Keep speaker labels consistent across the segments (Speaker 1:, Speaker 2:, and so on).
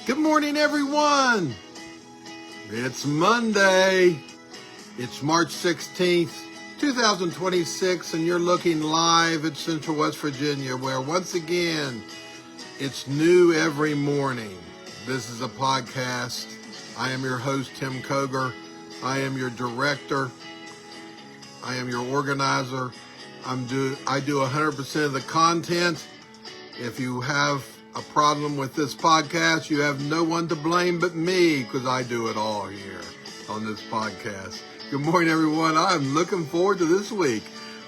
Speaker 1: Good morning, everyone. It's Monday. It's March 16th, 2026, and you're looking live at Central West Virginia, where once again, it's new every morning. This is a podcast. I am your host, Tim Koger. I am your director. I am your organizer. I do 100% of the content. If you have a problem with this podcast, you have no one to blame but me, because I do it all here on this podcast. Good morning, everyone. I'm looking forward to this week.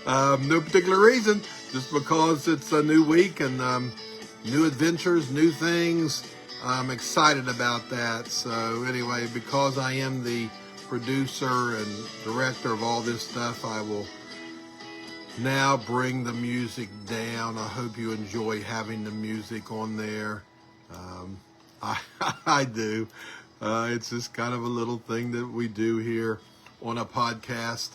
Speaker 1: No particular reason, just because it's a new week and new adventures, new things. I'm excited about that. So anyway, because I am the producer and director of all this stuff, I will now bring the music down. I hope you enjoy having the music on there. I do. It's just kind of a little thing that we do here on a podcast.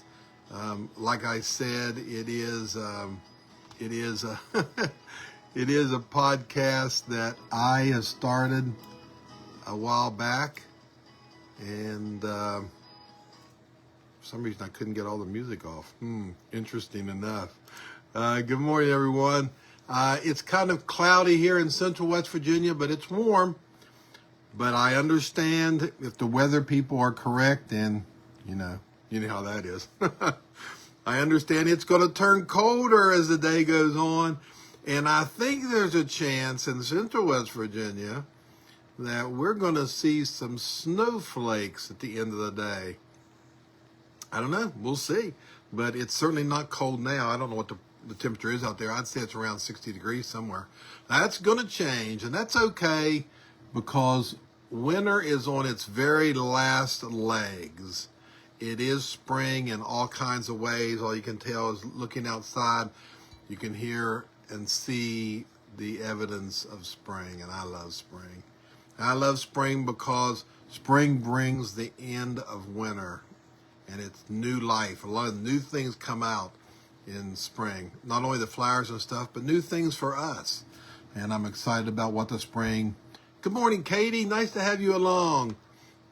Speaker 1: Like I said, it is a it is a podcast that I have started a while back, and for some reason I couldn't get all the music off. Interesting enough. Good morning, everyone. It's kind of cloudy here in Central West Virginia, but it's warm. But I understand if the weather people are correct, and you know how that is. I understand it's going to turn colder as the day goes on, and I think there's a chance in Central West Virginia that we're going to see some snowflakes at the end of the day. I don't know. We'll see. But it's certainly not cold now. I don't know what the temperature is out there. I'd say it's around 60 degrees somewhere. That's going to change, and that's okay, because winter is on its very last legs. It is spring in all kinds of ways. All you can tell is looking outside, you can hear and see the evidence of spring, and I love spring. I love spring because spring brings the end of winter, and it's new life. A lot of new things come out in spring. Not only the flowers and stuff, but new things for us. And I'm excited about what the spring... Good morning, Katie. Nice to have you along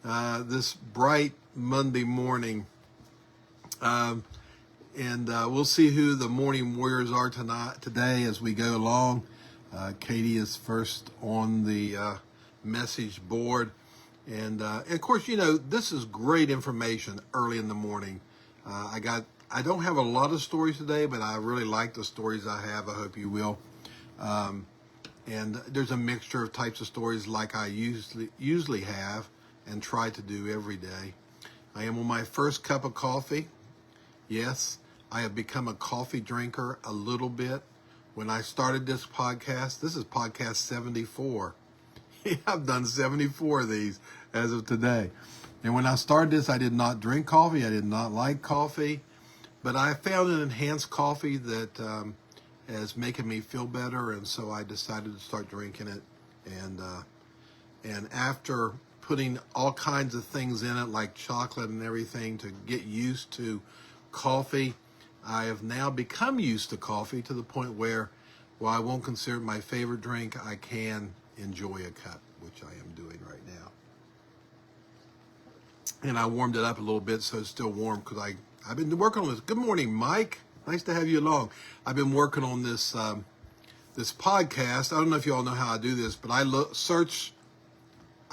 Speaker 1: this bright Monday morning. And we'll see who the morning warriors are today as we go along. Katie is first on the message board. And of course, this is great information early in the morning. I don't have a lot of stories today, but I really like the stories I have. I hope you will. And there's a mixture of types of stories like I usually have and try to do every day. I am on my first cup of coffee. Yes, I have become a coffee drinker a little bit. When I started this podcast, this is podcast 74. I've done 74 of these as of today. And when I started this, I did not drink coffee. I did not like coffee. But I found an enhanced coffee that is making me feel better. And so I decided to start drinking it. And after putting all kinds of things in it, like chocolate and everything, to get used to coffee, I have now become used to coffee to the point where, while I won't consider it my favorite drink, I can enjoy a cup, which I am doing right now. And I warmed it up a little bit so it's still warm, because I've been working on this. Good morning, Mike. Nice to have you along. I've been working on this this podcast. I don't know if you all know how I do this, but I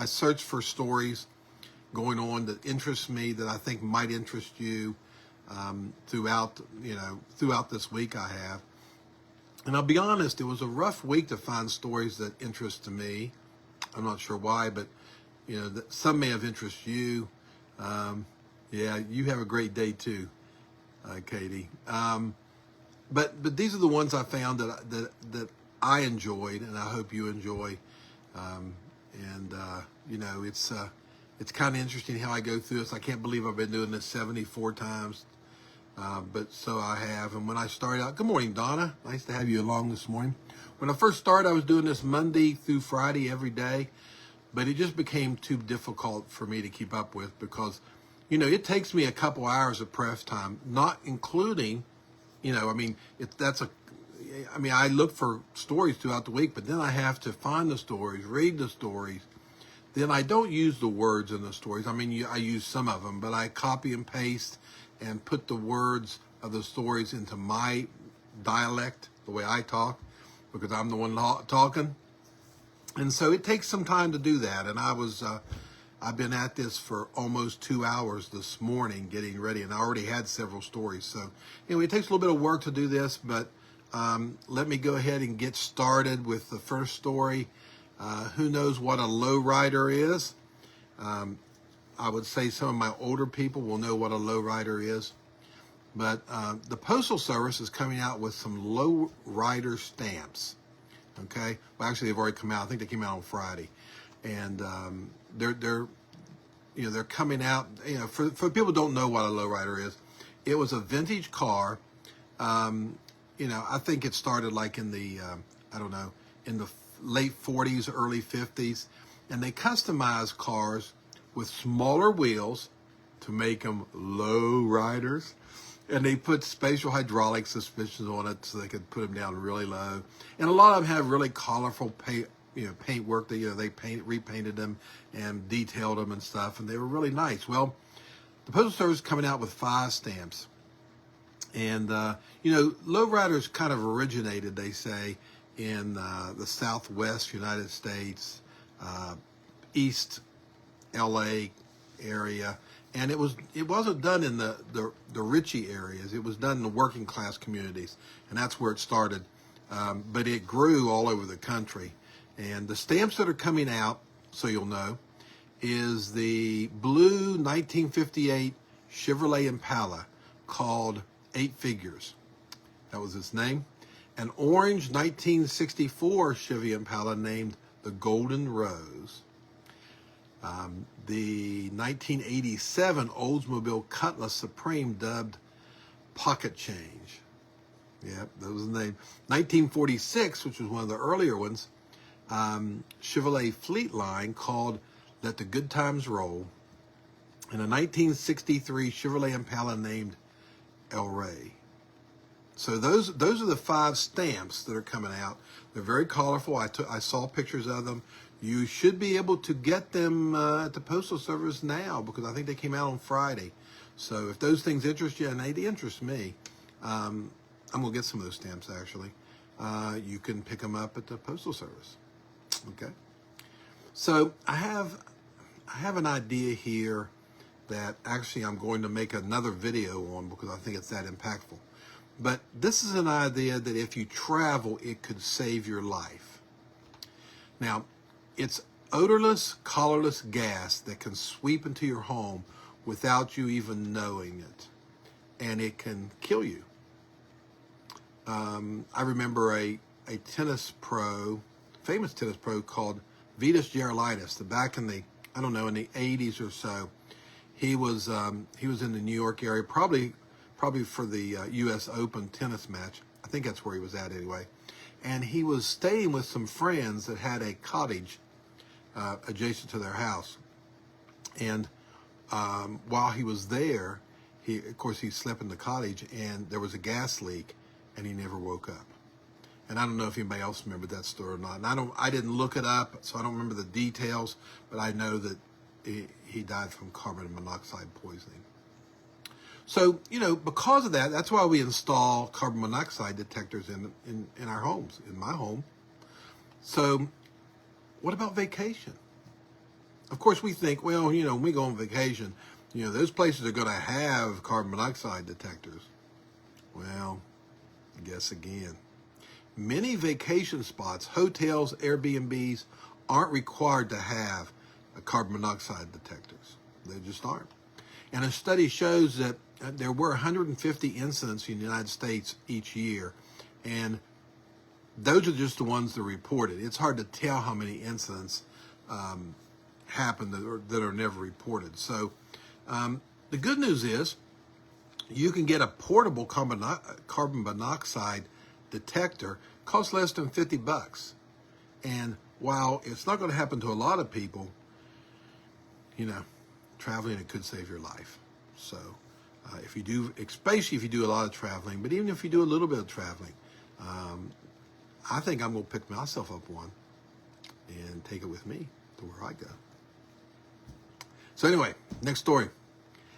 Speaker 1: search for stories going on that interest me, that I think might interest you throughout this week I have. And I'll be honest, it was a rough week to find stories that interest me. I'm not sure why, but some may have interest you. You have a great day too, Katie. But these are the ones I found that I enjoyed, and I hope you enjoy. It's kind of interesting how I go through this. I can't believe I've been doing this 74 times. But so I have. And when I started out, good morning, Donna. Nice to have you along this morning. When I first started, I was doing this Monday through Friday every day, but it just became too difficult for me to keep up with, because, it takes me a couple hours of press time, not including, I look for stories throughout the week, but then I have to find the stories, read the stories, then I don't use the words in the stories. I mean, I use some of them, but I copy and paste and put the words of the stories into my dialect, the way I talk, because I'm the one talking. And so it takes some time to do that. And I've been at this for almost 2 hours this morning getting ready, and I already had several stories. So anyway, it takes a little bit of work to do this, but let me go ahead and get started with the first story. Who knows what a lowrider is? I would say some of my older people will know what a lowrider is. But the Postal Service is coming out with some lowrider stamps. Okay, well, actually, they've already come out. I think they came out on Friday, and they're coming out. For people who don't know what a lowrider is, it was a vintage car. I think it started like in the in the late 40s, early 50s, and they customized cars with smaller wheels to make them low riders. And they put spatial hydraulic suspensions on it so they could put them down really low. And a lot of them have really colorful paint work. They repainted them and detailed them and stuff, and they were really nice. Well, the Postal Service is coming out with 5 stamps. And, lowriders kind of originated, they say, in the Southwest United States, East LA area. And it wasn't done in the richy areas. It was done in the working class communities, and that's where it started. But it grew all over the country. And the stamps that are coming out, so you'll know, is the blue 1958 Chevrolet Impala called 8 Figures. That was its name. An orange 1964 Chevy Impala named the Golden Rose. The 1987 Oldsmobile Cutlass Supreme dubbed Pocket Change. Yep, that was the name. 1946, which was one of the earlier ones, Chevrolet Fleet Line called Let the Good Times Roll. And a 1963 Chevrolet Impala named El Rey. So those are the 5 stamps that are coming out. They're very colorful. I saw pictures of them. You should be able to get them at the Postal Service now, because I think they came out on Friday. So if those things interest you, and they interest me, I'm going to get some of those stamps actually. You can pick them up at the Postal Service. Okay. So I have an idea here that actually I'm going to make another video on, because I think it's that impactful. But this is an idea that if you travel, it could save your life. Now, it's odorless, colorless gas that can sweep into your home without you even knowing it. And it can kill you. I remember a famous tennis pro called Vitas Gerulaitis, back in the 80s or so. He was in the New York area, probably for the U.S. Open tennis match. I think that's where he was at anyway. And he was staying with some friends that had a cottage adjacent to their house. And while he was there, he slept in the cottage, and there was a gas leak, and he never woke up. And I don't know if anybody else remembered that story or not. And I didn't look it up, so I don't remember the details, but I know that he died from carbon monoxide poisoning. So, because of that, that's why we install carbon monoxide detectors in our homes, in my home. So what about vacation? Of course, we think, well, when we go on vacation, those places are going to have carbon monoxide detectors. Well, guess again. Many vacation spots, hotels, Airbnbs, aren't required to have carbon monoxide detectors. They just aren't. And a study shows that there were 150 incidents in the United States each year, and those are just the ones that are reported. It's hard to tell how many incidents happen that are never reported. So the good news is you can get a portable carbon monoxide detector. Costs less than $50. And while it's not going to happen to a lot of people, traveling, it could save your life. So if you do, especially if you do a lot of traveling, but even if you do a little bit of traveling, I think I'm going to pick myself up one and take it with me to where I go. So anyway, next story.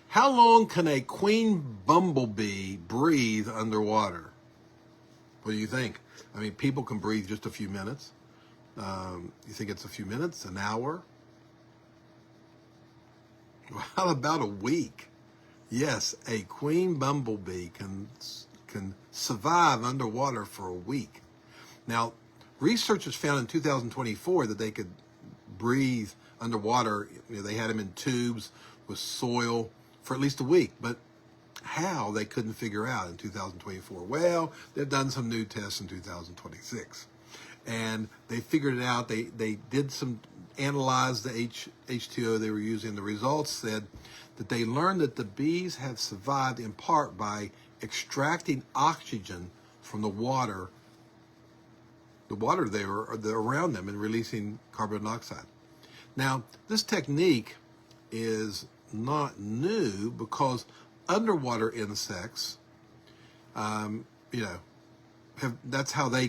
Speaker 1: How long can a queen bumblebee breathe underwater? What do you think? I mean, people can breathe just a few minutes. You think it's a few minutes, an hour? How about a week? Yes, a queen bumblebee can survive underwater for a week. Now, researchers found in 2024 that they could breathe underwater. They had them in tubes with soil for at least a week, but how, they couldn't figure out in 2024. Well, they've done some new tests in 2026, and they figured it out. They did some analyze the H2O they were using. The results said that they learned that the bees have survived in part by extracting oxygen from the water there around them, and releasing carbon dioxide. Now, this technique is not new because underwater insects, that's how they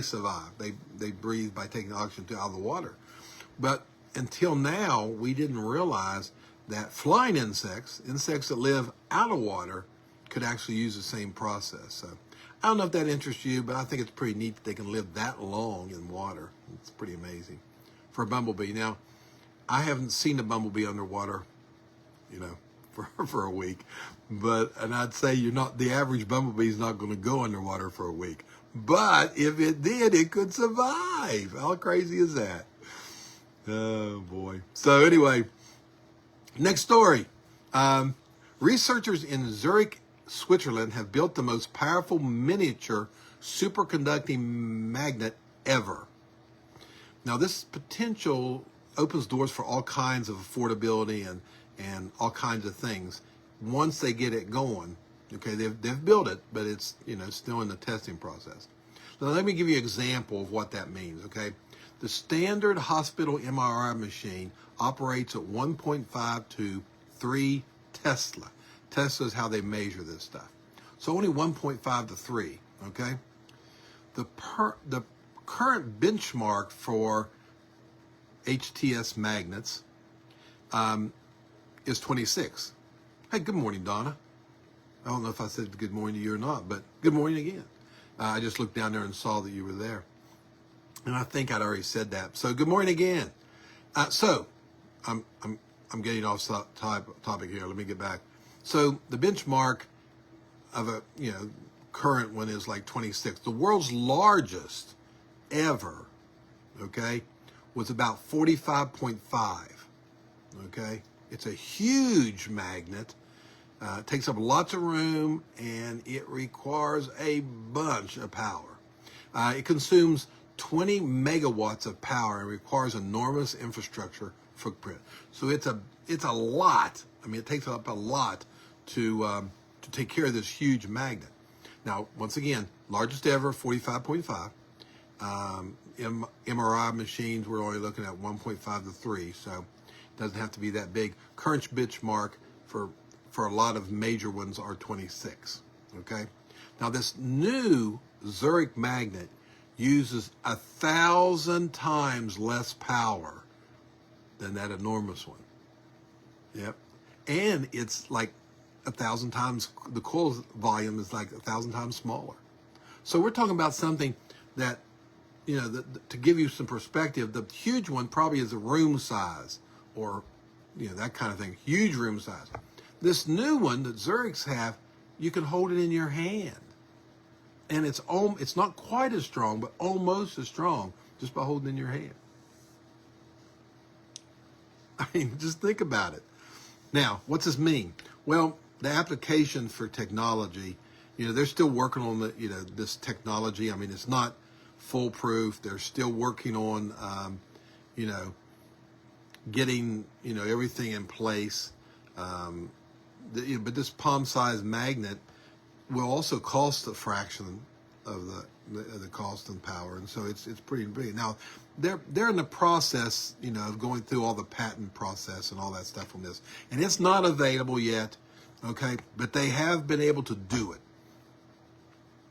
Speaker 1: survive. They breathe by taking oxygen out of the water. But until now, we didn't realize that flying insects that live out of water, could actually use the same process. So I don't know if that interests you, but I think it's pretty neat that they can live that long in water. It's pretty amazing for a bumblebee. Now, I haven't seen a bumblebee underwater, for a week, and I'd say the average bumblebee is not going to go underwater for a week. But if it did, it could survive. How crazy is that? Oh boy. So anyway, next story. Researchers in Zurich, Switzerland have built the most powerful miniature superconducting magnet ever. Now, this potential opens doors for all kinds of affordability and all kinds of things once they get it going. Okay, they've built it, but it's still in the testing process. Now, let me give you an example of what that means. Okay, the standard hospital MRI machine operates at 1.5 to 3 Tesla. Tesla is how they measure this stuff. So only 1.5 to 3. Okay, the current benchmark for HTS magnets is 26. Hey, good morning, Donna. I don't know if I said good morning to you or not, but good morning again. I just looked down there and saw that you were there, and I think I'd already said that. So good morning again. So I'm getting off topic here. Let me get back. So the benchmark of a current one is like 26. The world's largest ever, okay, was about 45.5. Okay, it's a huge magnet. It takes up lots of room, and it requires a bunch of power. It consumes 20 megawatts of power and requires enormous infrastructure footprint. So it's a lot. I mean, it takes up a lot to take care of this huge magnet. Now, once again, largest ever, 45.5. MRI machines, we're only looking at 1.5 to 3, so it doesn't have to be that big. Current benchmark for a lot of major ones are 26. Okay. Now, this new Zurich magnet uses 1,000 times less power than that enormous one. Yep. And it's like 1,000 times, the coil volume is like 1,000 times smaller. So we're talking about something that, to give you some perspective, the huge one probably is a room size, or, that kind of thing, huge room size. This new one that Zurichs have, you can hold it in your hand. And it's not quite as strong, but almost as strong just by holding it in your hand. I mean, just think about it. Now, what's this mean? Well, the application for technology, they're still working on this technology. I mean, it's not foolproof. They're still working on, getting, everything in place. But this palm-sized magnet will also cost a fraction of the cost and power, and so it's pretty big. Now, they're in the process, of going through all the patent process and all that stuff on this, and it's not available yet, okay? But they have been able to do it.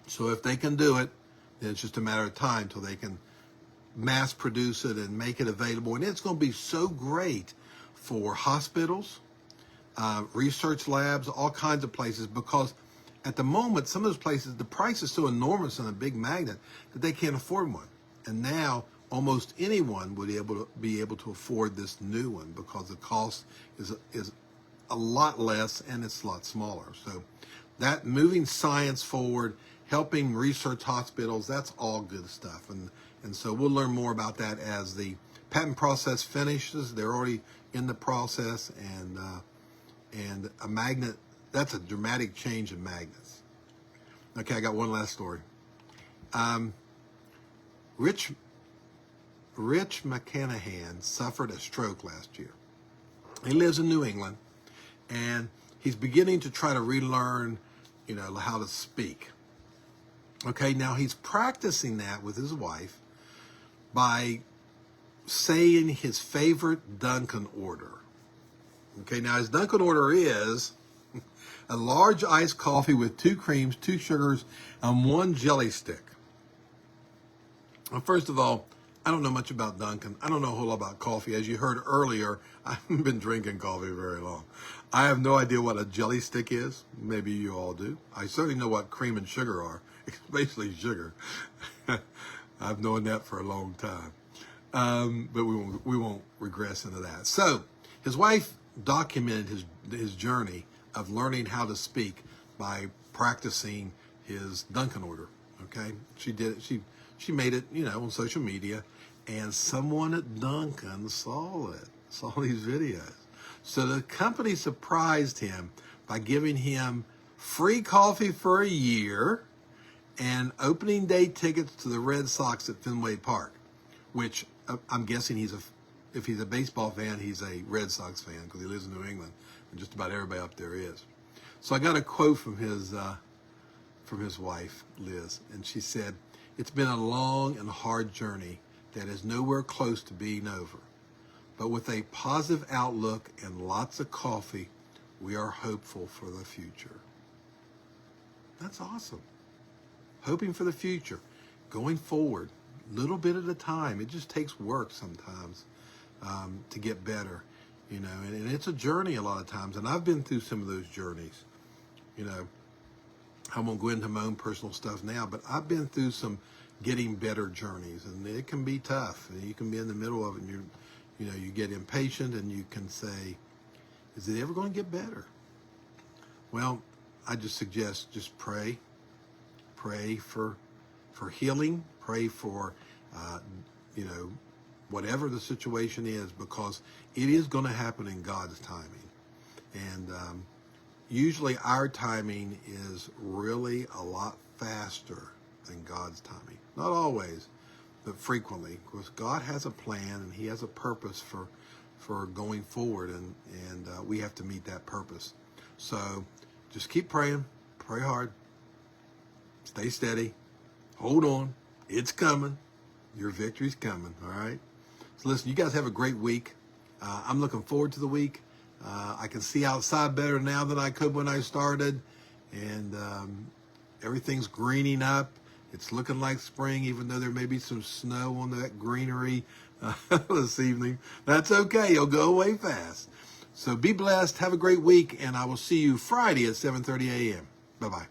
Speaker 1: So if they can do it, then it's just a matter of time till they can mass produce it and make it available, and it's going to be so great for hospitals, research labs, all kinds of places, because at the moment, some of those places, the price is so enormous on a big magnet that they can't afford one. And now almost anyone would be able to afford this new one because the cost is a lot less and it's a lot smaller. So that moving science forward, helping research hospitals, that's all good stuff. And so we'll learn more about that as the patent process finishes. They're already in the process, and a magnet, that's a dramatic change in magnets. Okay, I got one last story. Rich McCanahan suffered a stroke last year. He lives in New England, and he's beginning to try to relearn, how to speak. Okay, now he's practicing that with his wife by saying his favorite Dunkin' order. Okay, now his Dunkin' order is a large iced coffee with 2 creams, 2 sugars, and 1 jelly stick. Well, first of all, I don't know much about Dunkin'. I don't know a whole lot about coffee. As you heard earlier, I haven't been drinking coffee very long. I have no idea what a jelly stick is. Maybe you all do. I certainly know what cream and sugar are. It's basically sugar. I've known that for a long time. But we won't regress into that. So his wife documented his journey of learning how to speak by practicing his Dunkin' order. Okay, she did it. She made it, on social media, and someone at Dunkin' saw these videos. So the company surprised him by giving him free coffee for a year and opening day tickets to the Red Sox at Fenway Park, which I'm guessing if he's a baseball fan, he's a Red Sox fan because he lives in New England, and just about everybody up there is. So I got a quote from his wife, Liz, and she said, "It's been a long and hard journey that is nowhere close to being over. But with a positive outlook and lots of coffee, we are hopeful for the future." That's awesome. Hoping for the future, going forward, little bit at a time. It just takes work sometimes to get better, and it's a journey a lot of times. And I've been through some of those journeys. I won't go into my own personal stuff now, but I've been through some getting better journeys, and it can be tough. And you can be in the middle of it, and you get impatient, and you can say, "Is it ever going to get better?" Well, I just suggest just pray for healing, pray for whatever the situation is, because it is going to happen in God's timing, and usually our timing is really a lot faster than God's timing. Not always, but frequently, because God has a plan and He has a purpose for going forward, and we have to meet that purpose. So just keep praying, pray hard, stay steady, hold on, it's coming. Your victory's coming, all right? So listen, you guys have a great week. I'm looking forward to the week. I can see outside better now than I could when I started, and everything's greening up. It's looking like spring, even though there may be some snow on that greenery this evening. That's okay. It'll go away fast. So be blessed. Have a great week, and I will see you Friday at 7:30 a.m. Bye-bye.